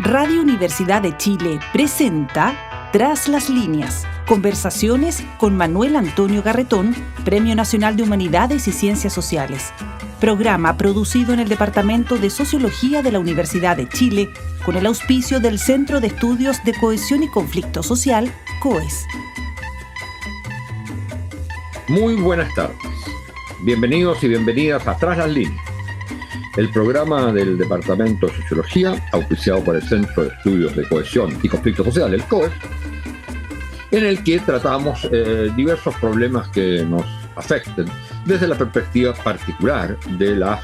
Radio Universidad de Chile presenta Tras las líneas, conversaciones con Manuel Antonio Garretón, Premio Nacional de Humanidades y Ciencias Sociales. Programa producido en el Departamento de Sociología de la Universidad de Chile con el auspicio del Centro de Estudios de Cohesión y Conflicto Social, COES. Muy buenas tardes. Bienvenidos y bienvenidas a Tras las líneas, el programa del Departamento de Sociología, auspiciado por el Centro de Estudios de Cohesión y Conflicto Social, el COES, en el que tratamos diversos problemas que nos afecten desde la perspectiva particular de las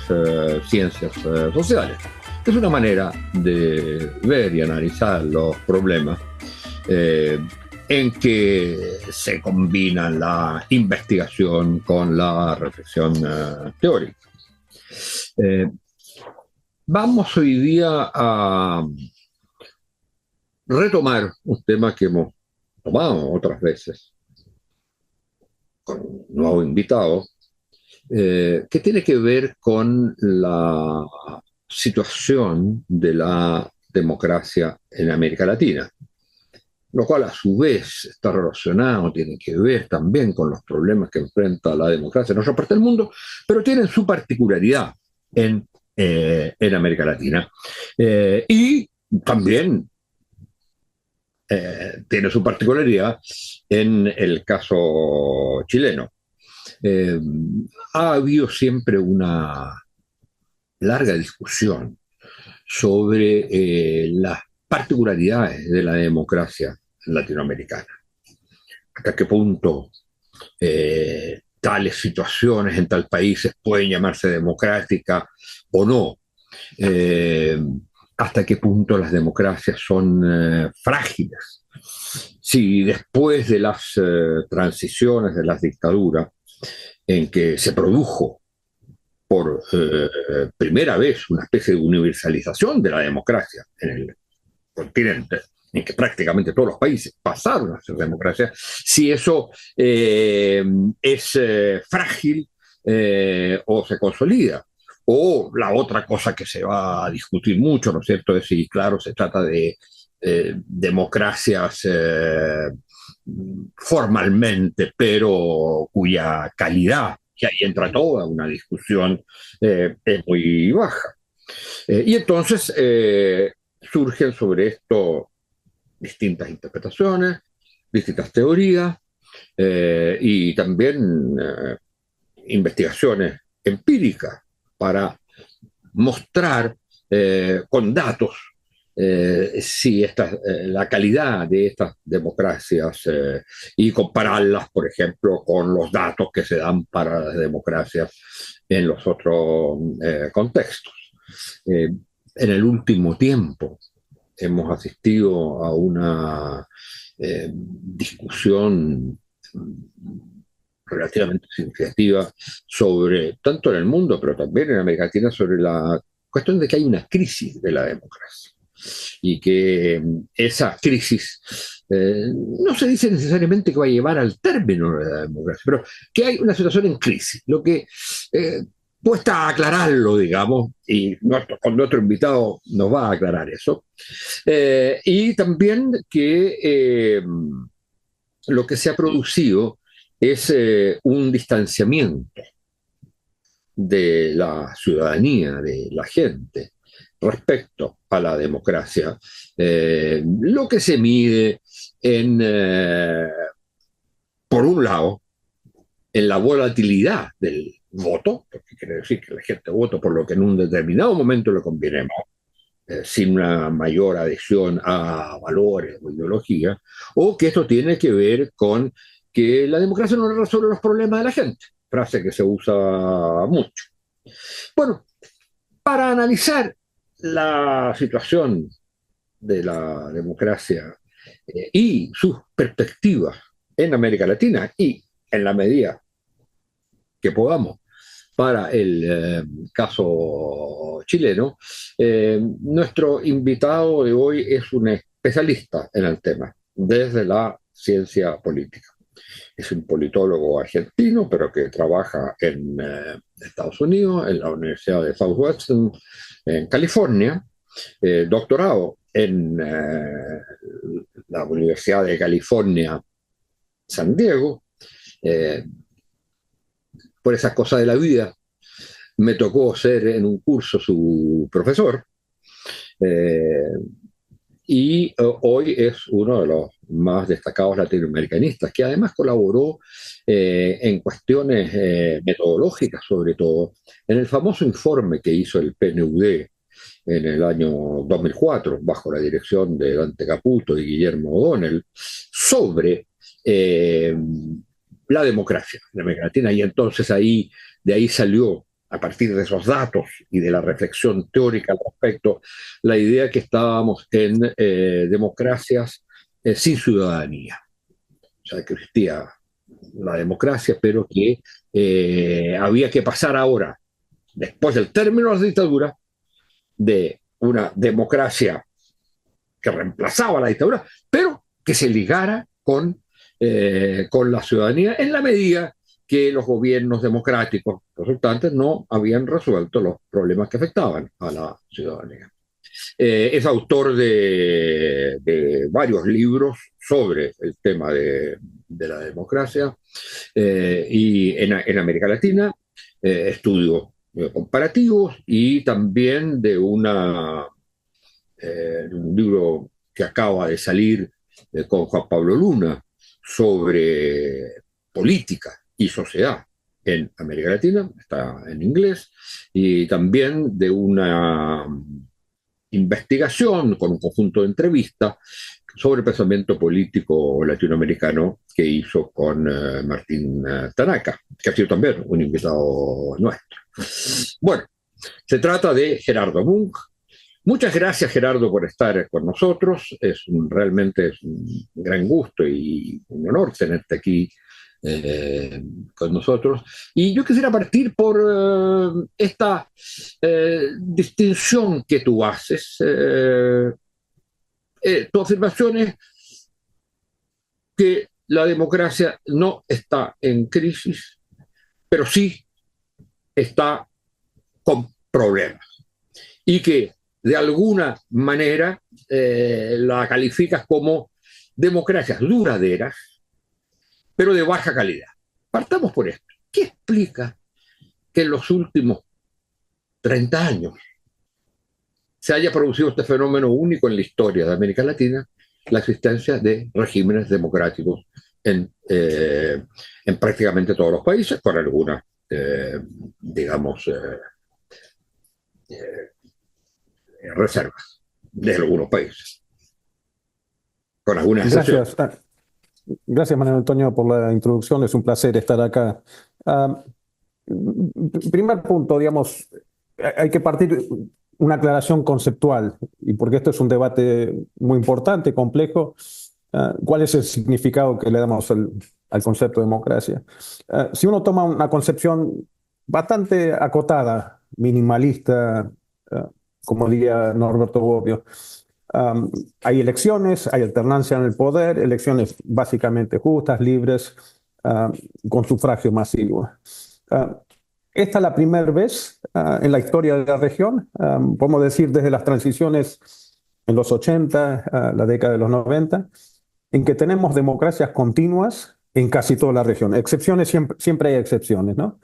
ciencias sociales. Es una manera de ver y analizar los problemas en que se combina la investigación con la reflexión teórica. Vamos hoy día a retomar un tema que hemos tomado otras veces con un nuevo invitado, que tiene que ver con la situación de la democracia en América Latina, lo cual a su vez está relacionado, tiene que ver también con los problemas que enfrenta la democracia en otra parte del mundo, pero tienen su particularidad en América Latina. Y también tiene su particularidad en el caso chileno. Ha habido siempre una larga discusión sobre las particularidades de la democracia latinoamericana. Hasta qué punto tales situaciones en tal país pueden llamarse democráticas o no. Hasta qué punto las democracias son frágiles. Si después de las transiciones de las dictaduras, en que se produjo por primera vez una especie de universalización de la democracia en el continente, en que prácticamente todos los países pasaron a ser democracia, si eso es frágil o se consolida. O la otra cosa que se va a discutir mucho, ¿no es cierto?, es si, claro, se trata de democracias formalmente, pero cuya calidad, que ahí entra toda una discusión, es muy baja. Y entonces surgen sobre esto distintas interpretaciones, distintas teorías y también investigaciones empíricas para mostrar con datos si la calidad de estas democracias y compararlas, por ejemplo, con los datos que se dan para las democracias en los otros contextos. En el último tiempo hemos asistido a una discusión relativamente significativa sobre, tanto en el mundo, pero también en América Latina, sobre la cuestión de que hay una crisis de la democracia y que esa crisis no se dice necesariamente que va a llevar al término de la democracia, pero que hay una situación en crisis, lo que cuesta aclararlo, digamos, y con nuestro invitado nos va a aclarar eso, y también que lo que se ha producido es un distanciamiento de la ciudadanía, de la gente, respecto a la democracia, lo que se mide por un lado, en la volatilidad del voto, porque quiere decir que la gente vota por lo que en un determinado momento le conviene más, sin una mayor adhesión a valores o ideología, o que esto tiene que ver con que la democracia no resuelve los problemas de la gente, frase que se usa mucho. Bueno, para analizar la situación de la democracia y sus perspectivas en América Latina y en la medida que podamos para el caso chileno, nuestro invitado de hoy es un especialista en el tema, desde la ciencia política. Es un politólogo argentino, pero que trabaja en Estados Unidos, en la Universidad de Southwestern, en California, doctorado en la Universidad de California, San Diego. Eh, por esas cosas de la vida, me tocó ser en un curso su profesor. Eh, y hoy es uno de los más destacados latinoamericanistas, que además colaboró en cuestiones metodológicas, sobre todo, en el famoso informe que hizo el PNUD en el año 2004, bajo la dirección de Dante Caputo y Guillermo O'Donnell, sobre la democracia en América Latina. Y entonces de ahí salió, a partir de esos datos y de la reflexión teórica al respecto, la idea que estábamos en democracias sin ciudadanía. O sea, que existía la democracia, pero que había que pasar ahora, después del término de la dictadura, de una democracia que reemplazaba la dictadura, pero que se ligara con la ciudadanía en la medida que los gobiernos democráticos resultantes no habían resuelto los problemas que afectaban a la ciudadanía. Es autor de varios libros sobre el tema de la democracia y en América Latina, estudios comparativos y también de un libro que acaba de salir con Juan Pablo Luna sobre política y sociedad en América Latina, está en inglés, y también de una investigación con un conjunto de entrevistas sobre el pensamiento político latinoamericano que hizo con Martín Tanaka, que ha sido también un invitado nuestro. Bueno, se trata de Gerardo Munk. Muchas gracias, Gerardo, por estar con nosotros. Realmente es un gran gusto y un honor tenerte aquí con nosotros. Y yo quisiera partir por esta distinción que tú haces. Tu afirmación es que la democracia no está en crisis, pero sí está con problemas. Y que de alguna manera la calificas como democracias duraderas, pero de baja calidad. Partamos por esto. ¿Qué explica que en los últimos 30 años se haya producido este fenómeno único en la historia de América Latina, la existencia de regímenes democráticos en prácticamente todos los países, con algunas, digamos, reservas de algunos países, con algunas excepciones? Gracias. Gracias, Manuel Antonio, por la introducción. Es un placer estar acá. Primer punto, digamos, hay que partir una aclaración conceptual, y porque esto es un debate muy importante, complejo. ¿Cuál es el significado que le damos al concepto de democracia? Si uno toma una concepción bastante acotada, minimalista, como diría Norberto Bobbio, hay elecciones, hay alternancia en el poder, elecciones básicamente justas, libres, con sufragio masivo. Esta es la primera vez en la historia de la región, podemos decir desde las transiciones en los 80, la década de los 90, en que tenemos democracias continuas en casi toda la región. Excepciones, siempre hay excepciones, ¿no?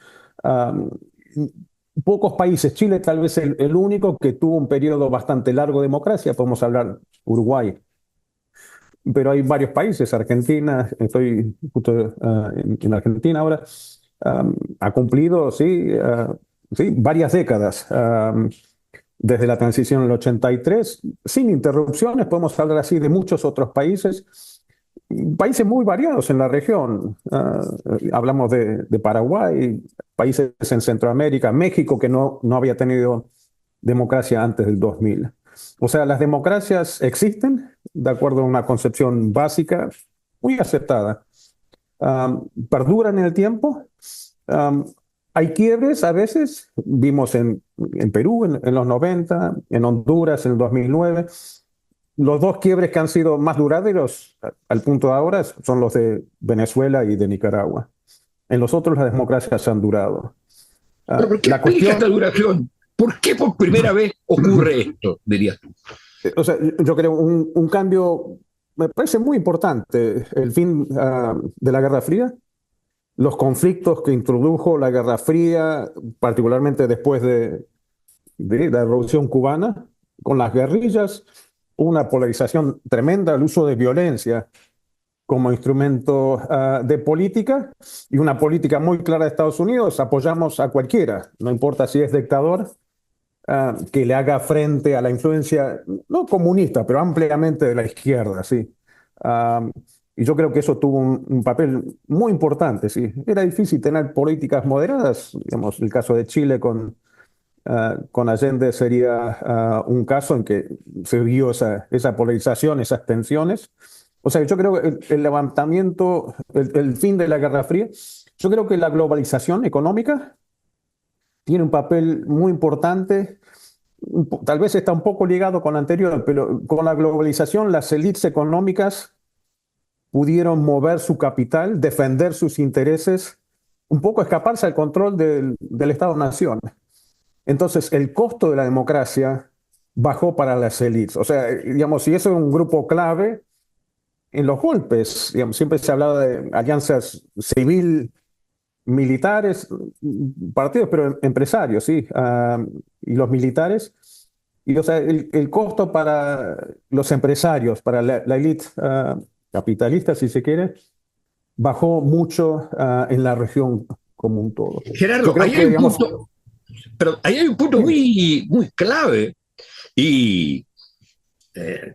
Pocos países, Chile tal vez el único que tuvo un periodo bastante largo de democracia, podemos hablar Uruguay, pero hay varios países, Argentina, estoy justo en Argentina ahora, ha cumplido, sí, varias décadas, desde la transición en el 83, sin interrupciones, podemos hablar así de muchos otros países muy variados en la región. Hablamos de Paraguay, países en Centroamérica, México, que no había tenido democracia antes del 2000. O sea, las democracias existen de acuerdo a una concepción básica muy aceptada. Perduran en el tiempo. Hay quiebres a veces. Vimos en Perú en los 90, en Honduras en el 2009. Los dos quiebres que han sido más duraderos al punto de ahora son los de Venezuela y de Nicaragua. En los otros las democracias han durado. ¿Pero por qué explica esta duración? ¿Por qué por primera vez ocurre esto, dirías tú? O sea, yo creo un cambio, me parece muy importante, el fin de la Guerra Fría, los conflictos que introdujo la Guerra Fría, particularmente después de la Revolución Cubana, con las guerrillas, una polarización tremenda, el uso de violencia como instrumento de política y una política muy clara de Estados Unidos, apoyamos a cualquiera, no importa si es dictador, que le haga frente a la influencia, no comunista, pero ampliamente de la izquierda, sí. Uh, y yo creo que eso tuvo un papel muy importante, sí. Era difícil tener políticas moderadas, digamos, el caso de Chile con Allende sería un caso en que se vio esa polarización, esas tensiones. O sea, yo creo que el levantamiento, el fin de la Guerra Fría, yo creo que la globalización económica tiene un papel muy importante. Tal vez está un poco ligado con lo anterior, pero con la globalización las élites económicas pudieron mover su capital, defender sus intereses, un poco escaparse al control del Estado-nación. Entonces, el costo de la democracia bajó para las élites. O sea, digamos, si eso es un grupo clave en los golpes, digamos, siempre se hablaba de alianzas civil militares, partidos, pero empresarios, sí, y los militares. Y o sea, el costo para los empresarios, para la élite capitalista, si se quiere, bajó mucho en la región como un todo. Yo Gerardo, creo ahí que, hay un digamos, punto, pero ahí hay un punto sí, muy clave y,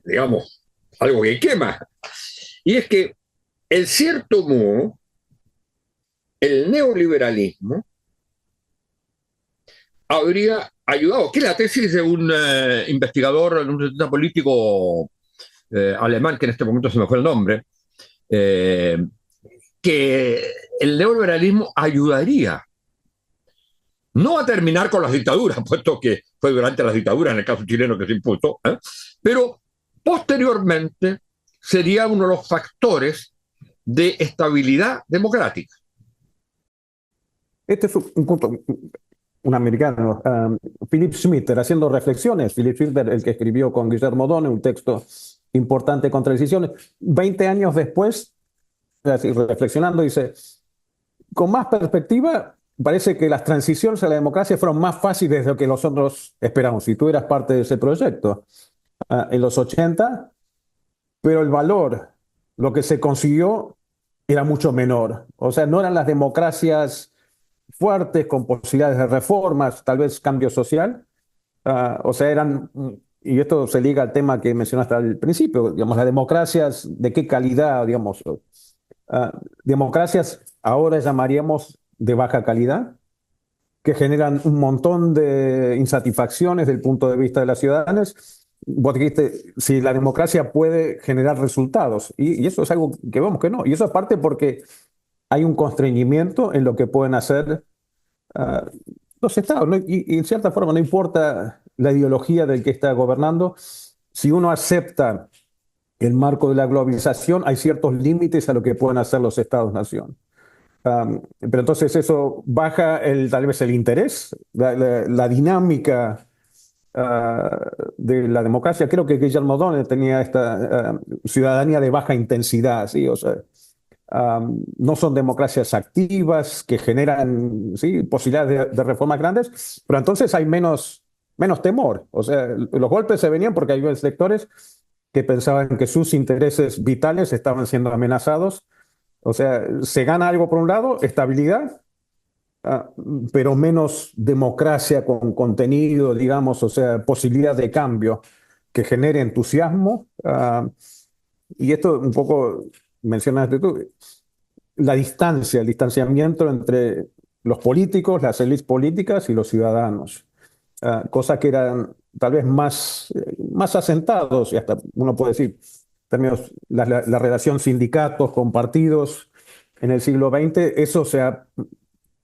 digamos, algo que quema. Y es que, en cierto modo, el neoliberalismo habría ayudado, que es la tesis de un investigador, de un cientista político alemán, que en este momento se me fue el nombre, eh, que el neoliberalismo ayudaría no a terminar con las dictaduras, puesto que fue durante las dictaduras, en el caso chileno, que se impuso, pero posteriormente sería uno de los factores de estabilidad democrática. este es un punto, un americano, Philip Schmitter, haciendo reflexiones. Philip Schmitter, el que escribió con Guillermo Donne un texto importante contra decisiones. 20 años después, así, reflexionando, dice, con más perspectiva, parece que las transiciones a la democracia fueron más fáciles de lo que nosotros esperamos. Y tú eras parte de ese proyecto en los 80, pero el valor, lo que se consiguió, era mucho menor. O sea, no eran las democracias fuertes, con posibilidades de reformas, tal vez cambio social. O sea, eran, y esto se liga al tema que mencionaste al principio, digamos, las democracias, ¿de qué calidad, digamos? Democracias ahora llamaríamos de baja calidad, que generan un montón de insatisfacciones desde el punto de vista de las ciudadanas. Vos dijiste, si la democracia puede generar resultados, y eso es algo que vemos que no, y eso es parte porque hay un constreñimiento en lo que pueden hacer uh, los estados, ¿no? Y en cierta forma no importa la ideología del que está gobernando, si uno acepta el marco de la globalización, hay ciertos límites a lo que pueden hacer los estados-nación. Pero entonces eso baja tal vez el interés, la dinámica de la democracia. Creo que Guillermo Donne tenía esta ciudadanía de baja intensidad, ¿sí? O sea, no son democracias activas que generan, ¿sí?, posibilidades de reformas grandes, pero entonces hay menos temor. O sea, los golpes se venían porque hay sectores que pensaban que sus intereses vitales estaban siendo amenazados. O sea, se gana algo por un lado, estabilidad, pero menos democracia con contenido, digamos, o sea, posibilidad de cambio que genere entusiasmo. Y esto un poco mencionaste tú, la distancia, el distanciamiento entre los políticos, las élites políticas y los ciudadanos. Cosas que eran tal vez más asentados, y hasta uno puede decir, términos, la relación sindicatos con partidos en el siglo XX, eso se ha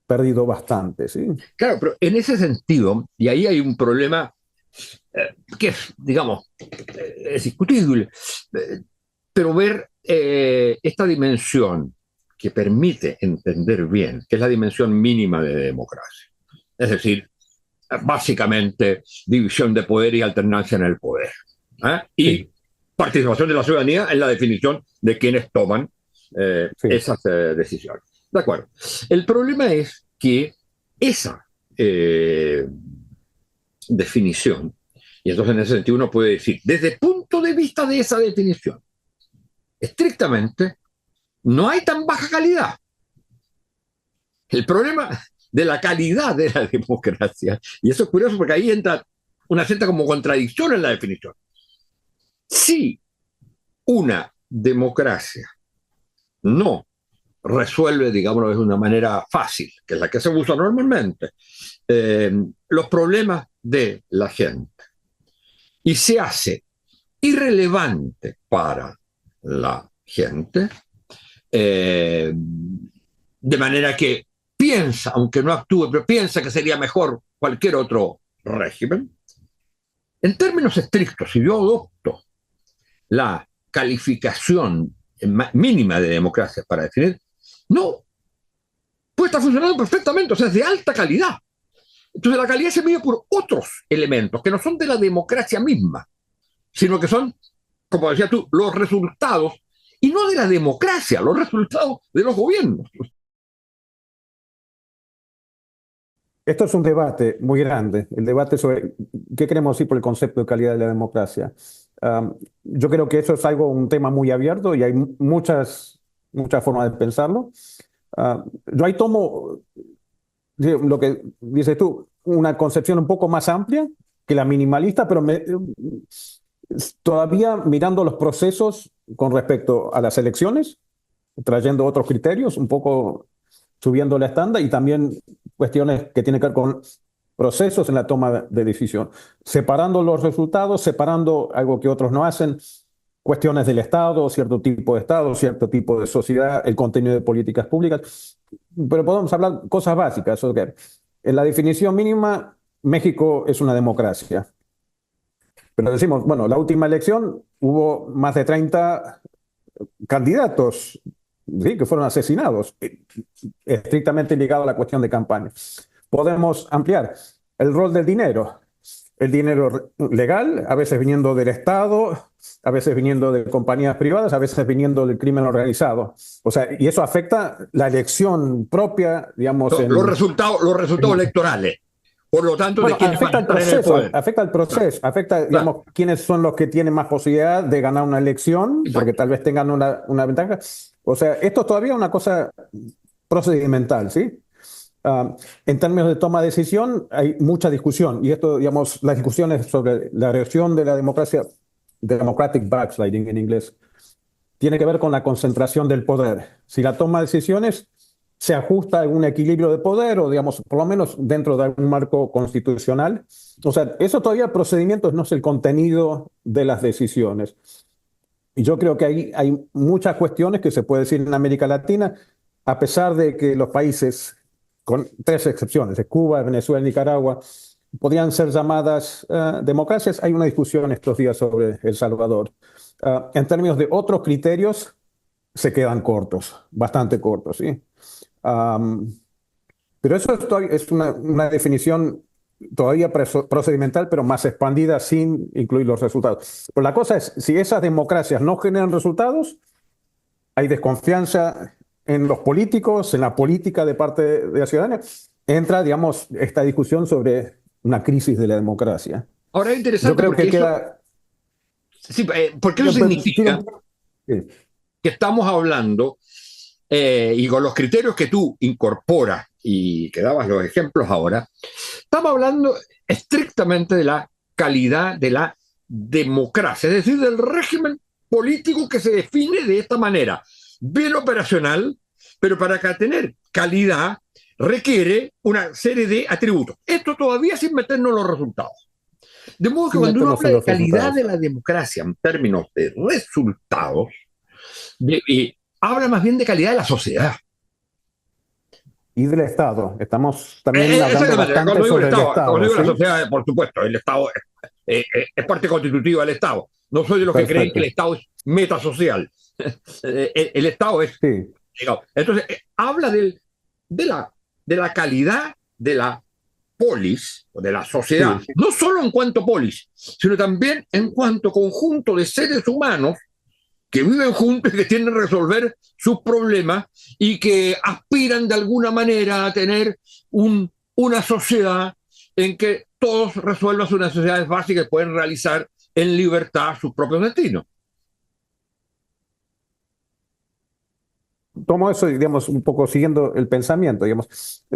perdido bastante, ¿sí? Claro, pero en ese sentido, y ahí hay un problema que es, digamos, es discutible, pero ver esta dimensión que permite entender bien, que es la dimensión mínima de democracia. Es decir, básicamente división de poder y alternancia en el poder. Y participación de la ciudadanía en la definición de quienes toman esas decisiones. De acuerdo. El problema es que esa definición, y entonces en ese sentido uno puede decir, desde el punto de vista de esa definición, estrictamente, no hay tan baja calidad. El problema de la calidad de la democracia, y eso es curioso porque ahí entra una cierta como contradicción en la definición. Si una democracia no resuelve, digámoslo de una manera fácil, que es la que se usa normalmente, los problemas de la gente, y se hace irrelevante para la gente, de manera que piensa, aunque no actúe, pero piensa que sería mejor cualquier otro régimen. En términos estrictos, si yo adopto la calificación mínima de democracia para definir, no, puede estar funcionando perfectamente, o sea, es de alta calidad. Entonces la calidad se mide por otros elementos que no son de la democracia misma, sino que son, como decías tú, los resultados, y no de la democracia, los resultados de los gobiernos. Esto es un debate muy grande, el debate sobre qué queremos decir por el concepto de calidad de la democracia. Yo creo que eso es un tema muy abierto y hay muchas formas de pensarlo. Yo ahí tomo lo que dices tú, una concepción un poco más amplia que la minimalista, pero todavía mirando los procesos con respecto a las elecciones, trayendo otros criterios, un poco subiendo la estándar y también cuestiones que tienen que ver con procesos en la toma de decisión, separando los resultados, separando algo que otros no hacen, cuestiones del Estado, cierto tipo de Estado, cierto tipo de sociedad, el contenido de políticas públicas, pero podemos hablar cosas básicas. Okay. En la definición mínima, México es una democracia. Pero decimos, bueno, la última elección hubo más de 30 candidatos, ¿sí?, que fueron asesinados, estrictamente ligado a la cuestión de campaña. Podemos ampliar el rol del dinero. El dinero legal, a veces viniendo del Estado, a veces viniendo de compañías privadas, a veces viniendo del crimen organizado. O sea, y eso afecta la elección propia, digamos. Los resultados electorales. Por lo tanto, bueno, afecta el proceso, afecta, digamos, quiénes son los que tienen más posibilidad de ganar una elección, porque tal vez tengan una ventaja. O sea, esto es todavía una cosa procedimental, ¿sí? En términos de toma de decisión, hay mucha discusión. Y esto, digamos, las discusiones sobre la reacción de la democracia, democratic backsliding en inglés, tiene que ver con la concentración del poder. Si la toma de decisiones se ajusta a algún equilibrio de poder o, digamos, por lo menos dentro de algún marco constitucional. O sea, eso todavía procedimientos, no es el contenido de las decisiones. Y yo creo que hay muchas cuestiones que se puede decir en América Latina, a pesar de que los países, con 3 excepciones, de Cuba, Venezuela y Nicaragua, podrían ser llamadas democracias. Hay una discusión estos días sobre El Salvador. En términos de otros criterios, se quedan cortos, bastante cortos, ¿sí? Pero eso es una definición todavía procedimental, pero más expandida sin incluir los resultados. Pero la cosa es, si esas democracias no generan resultados, hay desconfianza en los políticos, en la política de parte de la ciudadanía. Entra, digamos, esta discusión sobre una crisis de la democracia. Ahora es interesante. Yo creo que queda... Sí, porque eso significa que estamos hablando, y con los criterios que tú incorporas y que dabas los ejemplos ahora, estamos hablando estrictamente de la calidad de la democracia, es decir, del régimen político que se define de esta manera, bien operacional, pero para tener calidad requiere una serie de atributos. Esto todavía sin meternos en los resultados. De modo que cuando uno habla de calidad de la democracia en términos de resultados, habla más bien de calidad de la sociedad. Y del Estado. Estamos también hablando bastante sobre el Estado. Cuando digo la sociedad, por supuesto, el Estado es parte constitutiva del Estado. No soy de los que creen que el Estado es metasocial. El Estado es... Sí. Entonces, habla de la calidad de la polis, o de la sociedad, Sí. no solo en cuanto polis, sino también en cuanto conjunto de seres humanos que viven juntos y que tienen que resolver sus problemas y que aspiran de alguna manera a tener una sociedad en que todos resuelvan sus necesidades básicas y pueden realizar en libertad sus propios destinos. Tomo eso, digamos, un poco siguiendo el pensamiento, digamos.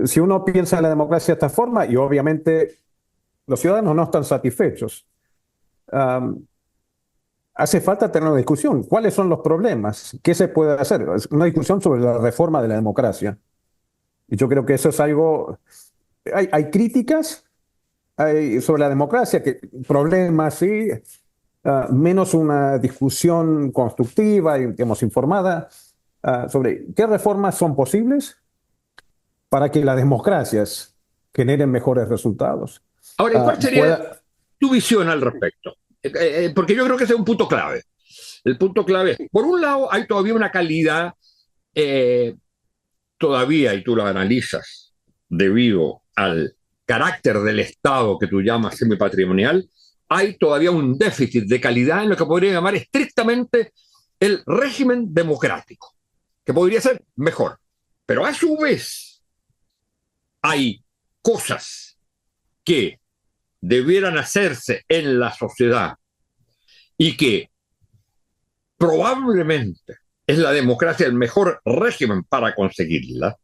Si uno piensa en la democracia de esta forma, y obviamente los ciudadanos no están satisfechos, um, hace falta tener una discusión. ¿Cuáles son los problemas? ¿Qué se puede hacer? Una discusión sobre la reforma de la democracia. Y yo creo que eso es algo... Hay críticas sobre la democracia, que problemas, sí, menos una discusión constructiva y, digamos, informada sobre qué reformas son posibles para que las democracias generen mejores resultados. Ahora, ¿y cuál sería tu visión al respecto? Porque yo creo que ese es un punto clave. El punto clave es, por un lado, hay todavía una calidad, todavía, y tú lo analizas, debido al carácter del Estado que tú llamas semipatrimonial, hay todavía un déficit de calidad en lo que podría llamar estrictamente el régimen democrático, que podría ser mejor. Pero a su vez, hay cosas que debieran hacerse en la sociedad y que probablemente es la democracia el mejor régimen para conseguirla.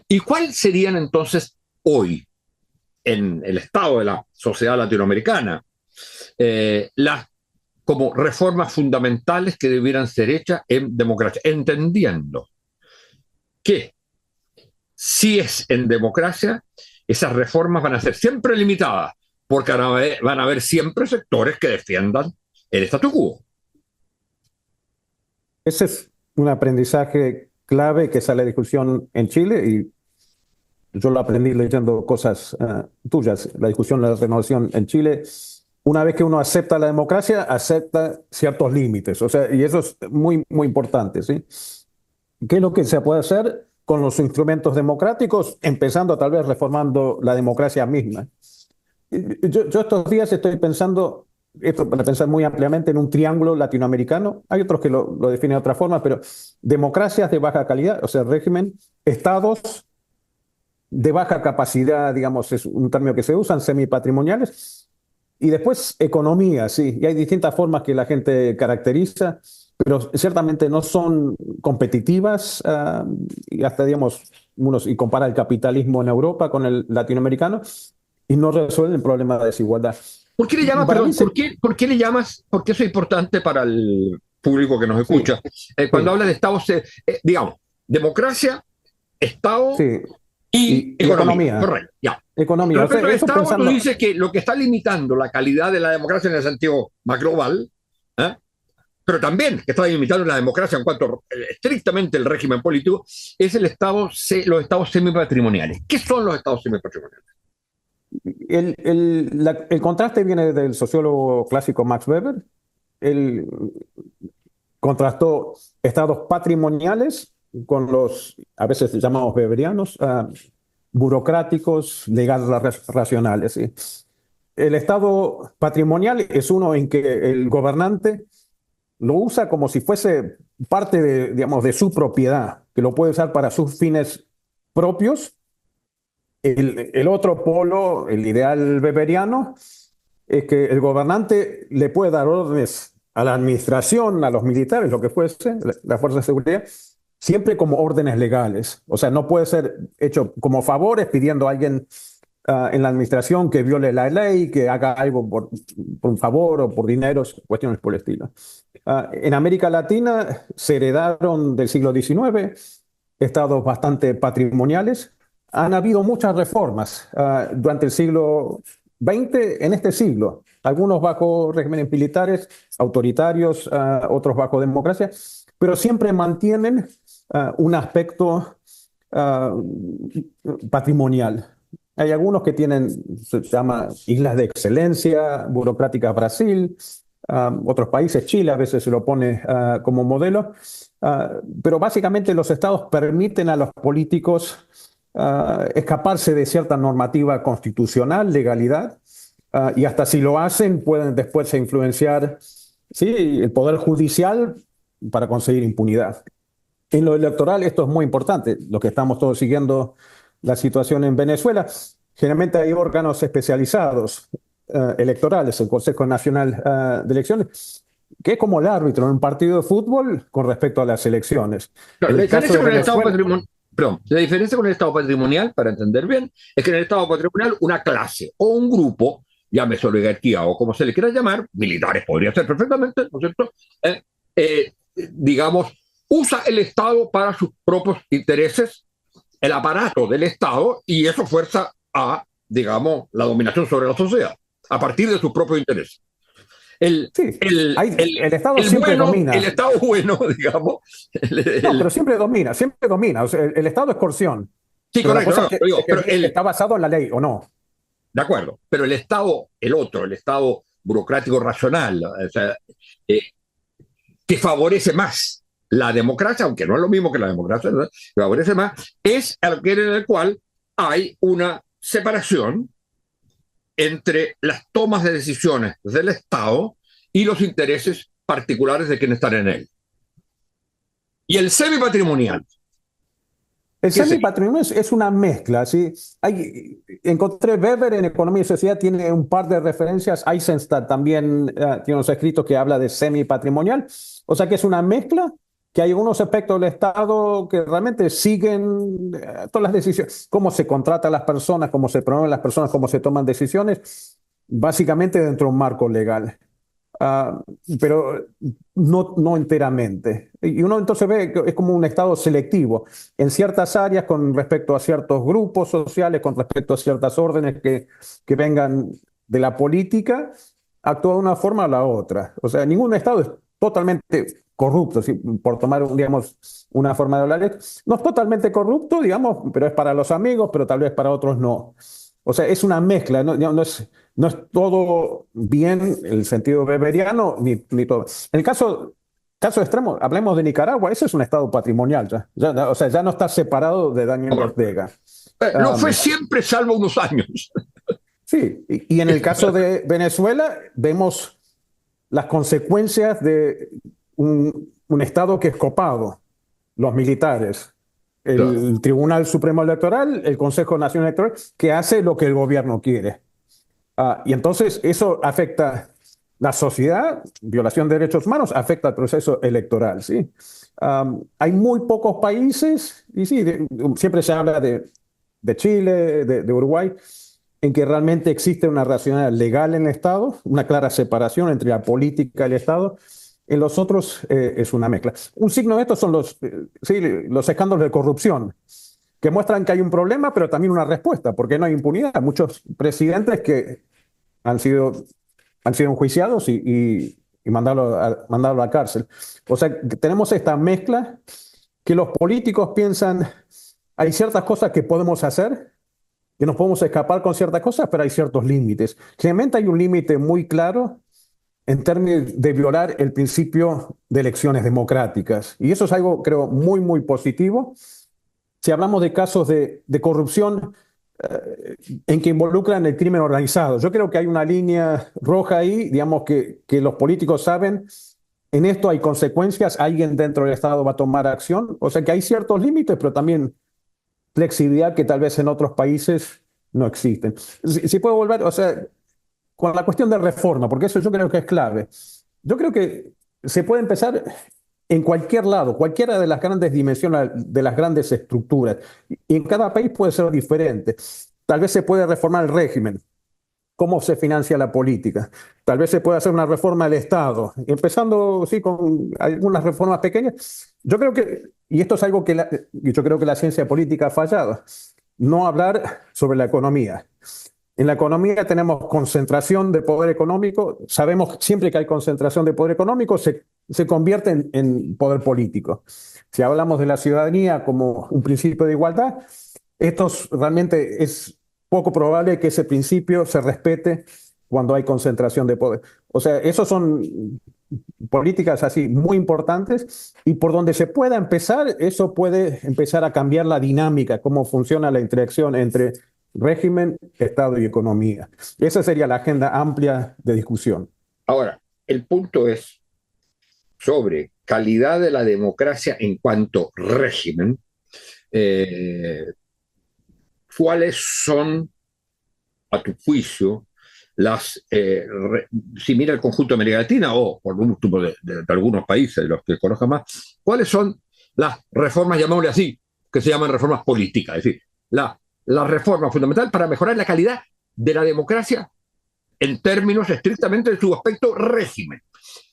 ¿Y cuáles serían entonces hoy, en el estado de la sociedad latinoamericana, las como reformas fundamentales que debieran ser hechas en democracia? Entendiendo que si es en democracia, esas reformas van a ser siempre limitadas, porque van a haber siempre sectores que defiendan el statu quo. Ese es un aprendizaje clave que sale de discusión en Chile y yo lo aprendí leyendo cosas tuyas, la discusión de la renovación en Chile. Una vez que uno acepta la democracia, acepta ciertos límites, o sea, y eso es muy, muy importante, ¿sí? ¿Qué es lo que se puede hacer con los instrumentos democráticos? Empezando tal vez reformando la democracia misma. Yo estos días estoy pensando, esto para pensar muy ampliamente, en un triángulo latinoamericano. Hay otros que lo definen de otra forma, pero democracias de baja calidad, o sea, régimen, estados de baja capacidad, digamos, es un término que se usan, semipatrimoniales, y después economía, sí, y hay distintas formas que la gente caracteriza, pero ciertamente no son competitivas, y hasta, digamos, y compara el capitalismo en Europa con el latinoamericano, y no resuelven el problema de desigualdad. ¿Por qué le llamas, perdón, por qué le llamas, porque eso es importante para el público que nos escucha, cuando habla de Estado, digamos, democracia, Estado y economía. Correcto, ya. Economía. Respecto al Estado, tú dices que lo que está limitando la calidad de la democracia en el sentido más global, pero también que está limitando la democracia en cuanto estrictamente el régimen político, es los estados semipatrimoniales. ¿Qué son los estados semipatrimoniales? El contraste viene del sociólogo clásico Max Weber. Él contrastó estados patrimoniales con los, a veces llamamos weberianos, burocráticos, legales, racionales. ¿Sí? El estado patrimonial es uno en que el gobernante lo usa como si fuese parte de, digamos, de su propiedad, que lo puede usar para sus fines propios. El otro polo, el ideal weberiano, es que el gobernante le puede dar órdenes a la administración, a los militares, lo que fuese, la fuerza de seguridad, siempre como órdenes legales. O sea, no puede ser hecho como favores pidiendo a alguien en la administración que viole la ley, que haga algo por un favor o por dinero, cuestiones por el estilo. En América Latina se heredaron del siglo XIX estados bastante patrimoniales. Han habido muchas reformas durante el siglo XX, en este siglo, algunos bajo regímenes militares, autoritarios, otros bajo democracia, pero siempre mantienen un aspecto patrimonial. Hay algunos que tienen, se llama islas de excelencia, burocrática Brasil, otros países, Chile a veces se lo pone como modelo, pero básicamente los estados permiten a los políticos escaparse de cierta normativa constitucional, legalidad, y hasta si lo hacen pueden después influenciar, sí, el poder judicial para conseguir impunidad. En lo electoral esto es muy importante, lo que estamos todos siguiendo la situación en Venezuela. Generalmente hay órganos especializados electorales, el Consejo Nacional de Elecciones, que es como el árbitro en un partido de fútbol con respecto a las elecciones. Claro, En la el caso diferencia de con el Estado Venezuela, patrimonial, perdón, la diferencia con el Estado patrimonial, para entender bien, es que en el Estado patrimonial una clase o un grupo, llámese oligarquía o como se le quiera llamar, militares podría ser perfectamente, ¿no es cierto? Digamos, usa el Estado para sus propios intereses, el aparato del Estado, y eso fuerza a, digamos, la dominación sobre la sociedad, a partir de sus propios intereses. sí, el Estado siempre domina. El Estado bueno, digamos. No, pero siempre domina, siempre domina. O sea, el Estado es coerción. Sí, Pero la correcto, cosa no, es que, digo, pero está basado en la ley, ¿o no? de acuerdo, pero el Estado, el otro, el Estado burocrático racional, o sea, eh, que favorece más la democracia, aunque no es lo mismo que la democracia, ¿verdad? Que favorece más, es aquel en el cual hay una separación entre las tomas de decisiones del Estado y los intereses particulares de quienes están en él. Y el semipatrimonial. El semipatrimonio es una mezcla, ¿sí? Encontré Weber en Economía y Sociedad, tiene un par de referencias. Eisenstadt también tiene unos escritos que habla de semipatrimonial. O sea que es una mezcla, que hay algunos aspectos del Estado que realmente siguen todas las decisiones. Cómo se contrata a las personas, cómo se promueven las personas, cómo se toman decisiones, básicamente dentro de un marco legal. Uh, pero no enteramente. Y uno entonces ve que es como un Estado selectivo en ciertas áreas con respecto a ciertos grupos sociales, con respecto a ciertas órdenes que vengan de la política, actúa de una forma a la otra. O sea, ningún Estado es totalmente corrupto, ¿sí? Por tomar, digamos, una forma de hablar. No es totalmente corrupto, digamos, pero es para los amigos, pero tal vez para otros no. O sea, es una mezcla, no es todo bien el sentido weberiano, ni todo. En el caso extremo, hablemos de Nicaragua, ese es un Estado patrimonial, o sea, ya no está separado de Daniel Ortega. Lo fue siempre, salvo unos años. Sí, y en el caso de Venezuela, vemos las consecuencias de un Estado que es copado, los militares. El Tribunal Supremo Electoral, el Consejo Nacional Electoral, que hace lo que el gobierno quiere. Y entonces eso afecta la sociedad, violación de derechos humanos, afecta al proceso electoral, ¿sí? Hay muy pocos países, y sí, siempre se habla de Chile, de Uruguay, en que realmente existe una racionalidad legal en el Estado, una clara separación entre la política y el Estado. En los otros es una mezcla. Un signo de esto son los escándalos de corrupción, que muestran que hay un problema, pero también una respuesta, porque no hay impunidad. Muchos presidentes que han sido enjuiciados y mandarlo a la cárcel. O sea, tenemos esta mezcla que los políticos piensan, hay ciertas cosas que podemos hacer, que nos podemos escapar con ciertas cosas, pero hay ciertos límites. Generalmente hay un límite muy claro en términos de violar el principio de elecciones democráticas. Y eso es algo, creo, muy, muy positivo. Si hablamos de casos de corrupción en que involucran el crimen organizado, yo creo que hay una línea roja ahí, digamos que los políticos saben, en esto hay consecuencias, alguien dentro del Estado va a tomar acción, o sea que hay ciertos límites, pero también flexibilidad que tal vez en otros países no existen. Si puedo volver, o sea, con la cuestión de reforma, porque eso yo creo que es clave. Yo creo que se puede empezar en cualquier lado, cualquiera de las grandes dimensiones, de las grandes estructuras. Y en cada país puede ser diferente. Tal vez se puede reformar el régimen, cómo se financia la política. Tal vez se puede hacer una reforma del Estado, empezando sí, con algunas reformas pequeñas. Yo creo que, y esto es algo que yo creo que la ciencia política ha fallado, no hablar sobre la economía. En la economía tenemos concentración de poder económico. Sabemos siempre que hay concentración de poder económico, se convierte en poder político. Si hablamos de la ciudadanía como un principio de igualdad, esto realmente es poco probable que ese principio se respete cuando hay concentración de poder. O sea, esos son políticas así muy importantes, y por donde se pueda empezar, eso puede empezar a cambiar la dinámica, cómo funciona la interacción entre régimen, Estado y economía. Esa sería la agenda amplia de discusión. Ahora, el punto es sobre calidad de la democracia en cuanto régimen. eh, ¿Cuáles son, a tu juicio, si mira el conjunto de América Latina o por último de algunos países, de los que conozca más, cuáles son las reformas, llamémosle así, que se llaman reformas políticas? Es decir, la reforma fundamental para mejorar la calidad de la democracia en términos estrictamente de su aspecto régimen.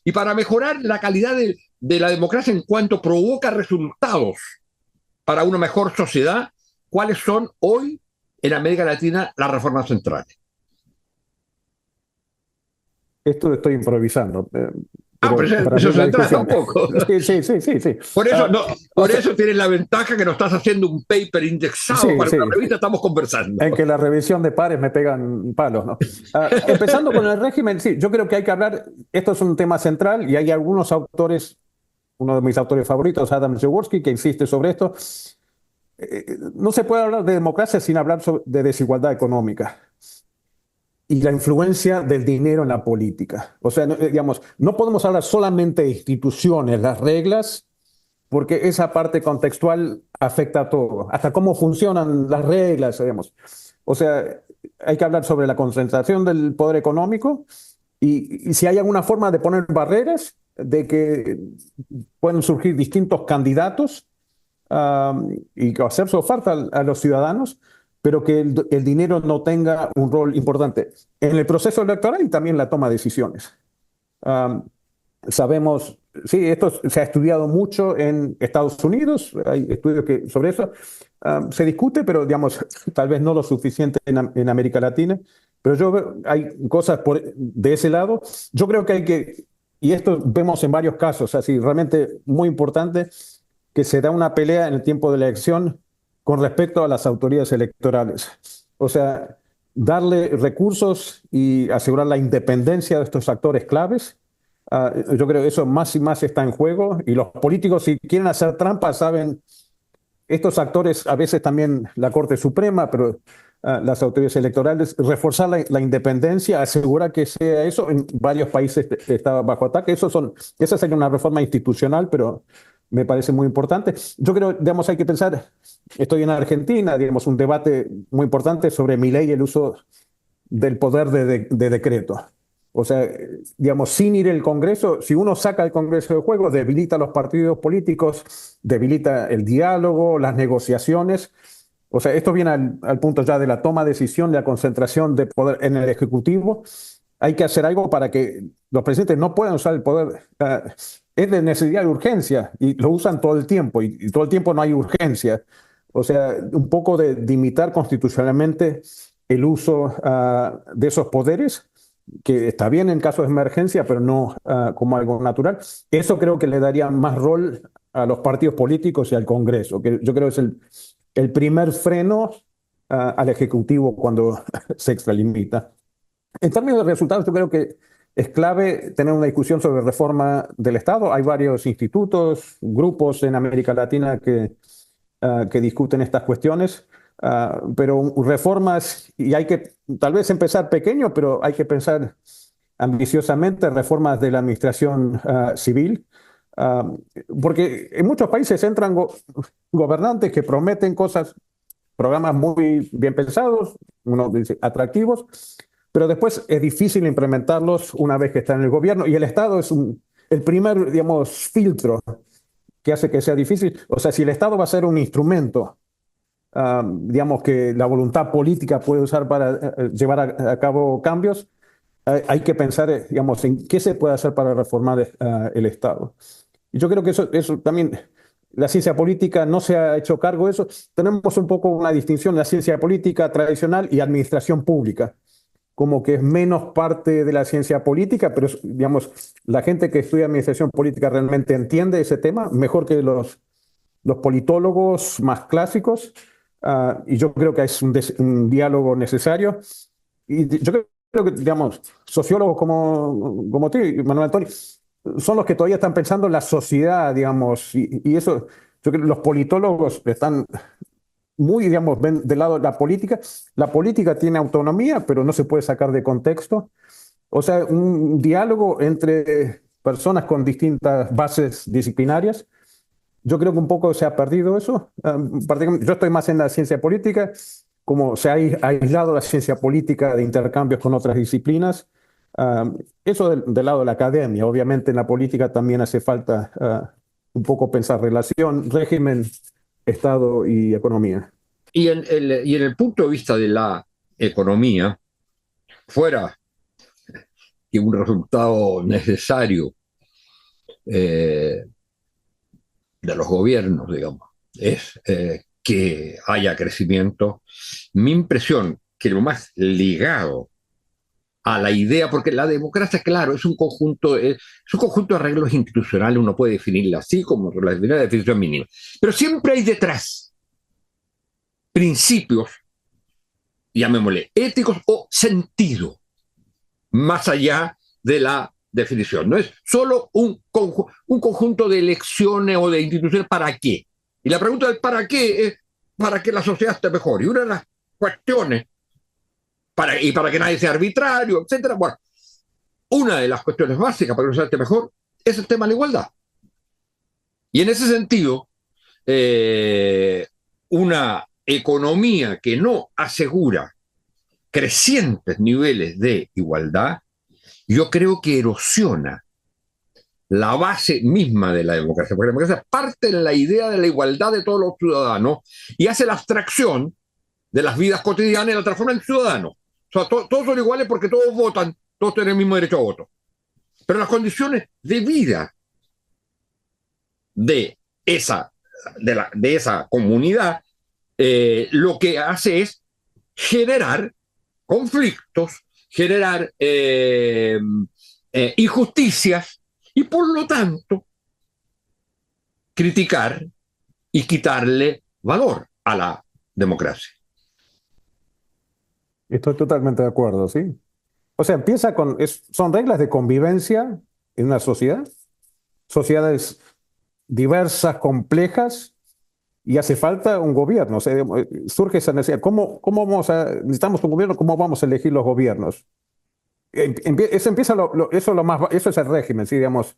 Y para mejorar la calidad de la democracia en cuanto provoca resultados para una mejor sociedad, ¿cuáles son hoy en América Latina las reformas centrales? Esto estoy improvisando. Pero eso se trata un poco. Sí. Por eso, eso tienes la ventaja que no estás haciendo un paper indexado para una revista, estamos conversando. En que la revisión de pares me pegan palos, ¿no? Empezando con el régimen, sí, yo creo que hay que hablar, esto es un tema central y hay algunos autores, uno de mis autores favoritos, Adam Jaworski, que insiste sobre esto. No se puede hablar de democracia sin hablar de desigualdad económica y la influencia del dinero en la política. O sea, digamos, no podemos hablar solamente de instituciones, las reglas, porque esa parte contextual afecta a todo, hasta cómo funcionan las reglas, digamos. O sea, hay que hablar sobre la concentración del poder económico y si hay alguna forma de poner barreras, de que pueden surgir distintos candidatos y hacer su oferta a los ciudadanos, pero que el dinero no tenga un rol importante en el proceso electoral y también la toma de decisiones. Sabemos, sí, esto se ha estudiado mucho en Estados Unidos, hay estudios sobre eso, se discute, pero digamos, tal vez no lo suficiente en América Latina, pero yo veo, hay cosas de ese lado. Yo creo que hay que, y esto vemos en varios casos, así realmente muy importante, que se da una pelea en el tiempo de la elección con respecto a las autoridades electorales. O sea, darle recursos y asegurar la independencia de estos actores claves. Yo creo que eso más y más está en juego y los políticos, si quieren hacer trampa, saben, estos actores, a veces también la Corte Suprema, pero las autoridades electorales, reforzar la independencia, asegurar que sea eso. En varios países está bajo ataque. Esa sería una reforma institucional, pero me parece muy importante. Yo creo, digamos, hay que pensar, estoy en Argentina, digamos, un debate muy importante sobre Milei y el uso del poder de decreto. O sea, digamos, sin ir al Congreso, si uno saca el Congreso de juego, debilita a los partidos políticos, debilita el diálogo, las negociaciones. O sea, esto viene al punto ya de la toma de decisión, de la concentración de poder en el Ejecutivo. Hay que hacer algo para que los presidentes no puedan usar el poder. Es de necesidad de urgencia y lo usan todo el tiempo y todo el tiempo no hay urgencia. O sea, un poco de limitar constitucionalmente el uso de esos poderes, que está bien en casos de emergencia, pero no como algo natural. Eso creo que le daría más rol a los partidos políticos y al Congreso, que yo creo que es el primer freno al Ejecutivo cuando se extralimita. En términos de resultados, yo creo que es clave tener una discusión sobre reforma del Estado. Hay varios institutos, grupos en América Latina que discuten estas cuestiones. Pero reformas, y hay que tal vez empezar pequeño, pero hay que pensar ambiciosamente reformas de la administración civil, porque en muchos países entran gobernantes que prometen cosas, programas muy bien pensados, uno dice atractivos, pero después es difícil implementarlos una vez que están en el gobierno, y el Estado es el primer, digamos, filtro que hace que sea difícil. O sea, si el Estado va a ser un instrumento digamos, que la voluntad política puede usar para llevar a cabo cambios, hay que pensar, digamos, en qué se puede hacer para reformar el Estado. Y yo creo que eso también, la ciencia política no se ha hecho cargo de eso. Tenemos un poco una distinción, la ciencia política tradicional y administración pública, como que es menos parte de la ciencia política, pero digamos, la gente que estudia administración política realmente entiende ese tema mejor que los politólogos más clásicos. Y yo creo que es un diálogo necesario. Y yo creo que, digamos, sociólogos como tú, Manuel Antonio, son los que todavía están pensando en la sociedad, digamos, y eso, yo creo que los politólogos están muy, digamos, ven del lado de la política. La política tiene autonomía, pero no se puede sacar de contexto. O sea, un diálogo entre personas con distintas bases disciplinarias. Yo creo que un poco se ha perdido eso. Yo estoy más en la ciencia política, como se ha aislado la ciencia política de intercambios con otras disciplinas. Eso del lado de la academia. Obviamente en la política también hace falta un poco pensar relación, régimen, Estado y economía. Y en el punto de vista de la economía, fuera que un resultado necesario de los gobiernos, digamos, es que haya crecimiento, mi impresión que lo más ligado a la idea, porque la democracia, claro, es un conjunto de arreglos institucionales, uno puede definirla así como la definición mínima, pero siempre hay detrás principios, llamémosle, éticos o sentido, más allá de la definición. No es solo un conjunto de elecciones o de instituciones para qué. Y la pregunta del para qué es para que la sociedad esté mejor. Y una de las cuestiones, para que nadie sea arbitrario, etcétera. Bueno, una de las cuestiones básicas para que la sociedad esté mejor es el tema de la igualdad. Y en ese sentido, una economía que no asegura crecientes niveles de igualdad, yo creo que erosiona la base misma de la democracia, porque la democracia parte de la idea de la igualdad de todos los ciudadanos y hace la abstracción de las vidas cotidianas y la transforma en ciudadanos. O sea, todos son iguales porque todos votan, todos tienen el mismo derecho a voto. Pero las condiciones de vida de esa comunidad lo que hace es generar conflictos, generar injusticias y por lo tanto criticar y quitarle valor a la democracia. Estoy totalmente de acuerdo, sí. O sea, son reglas de convivencia en una sociedad, sociedades diversas, complejas, y hace falta un gobierno. O sea, surge esa necesidad. Necesitamos un gobierno, ¿cómo vamos a elegir los gobiernos? Eso es el régimen, ¿sí? Digamos.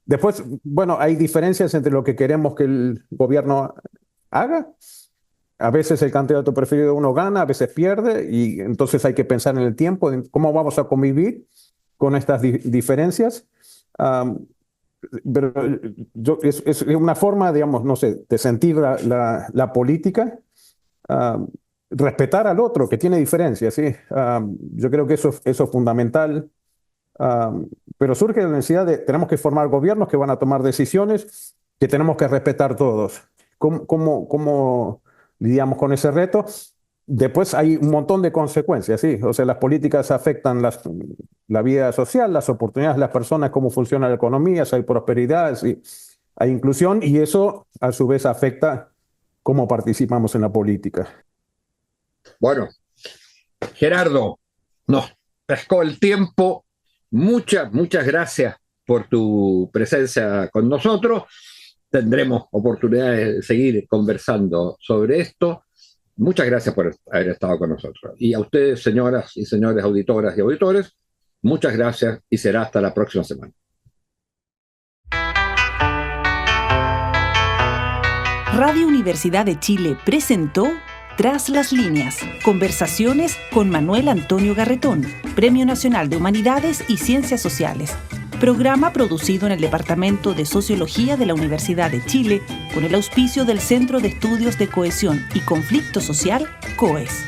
Después, bueno, hay diferencias entre lo que queremos que el gobierno haga. A veces el candidato preferido de uno gana, a veces pierde, y entonces hay que pensar en el tiempo, en cómo vamos a convivir con estas diferencias. Pero es una forma, digamos, no sé, de sentir la política, respetar al otro que tiene diferencias, ¿sí? Yo creo que eso es fundamental. Pero surge la necesidad tenemos que formar gobiernos que van a tomar decisiones que tenemos que respetar todos. ¿Cómo lidiamos con ese reto? Después hay un montón de consecuencias, ¿sí? O sea, las políticas afectan la vida social, las oportunidades de las personas, cómo funciona la economía, si hay prosperidad, si hay inclusión, y eso a su vez afecta cómo participamos en la política. Bueno, Gerardo, nos pescó el tiempo. Muchas gracias por tu presencia con nosotros. Tendremos oportunidades de seguir conversando sobre esto. Muchas gracias por haber estado con nosotros. Y a ustedes, señoras y señores auditoras y auditores, muchas gracias y será hasta la próxima semana. Radio Universidad de Chile presentó Tras las líneas, conversaciones con Manuel Antonio Garretón, Premio Nacional de Humanidades y Ciencias Sociales. Programa producido en el Departamento de Sociología de la Universidad de Chile con el auspicio del Centro de Estudios de Cohesión y Conflicto Social, COES.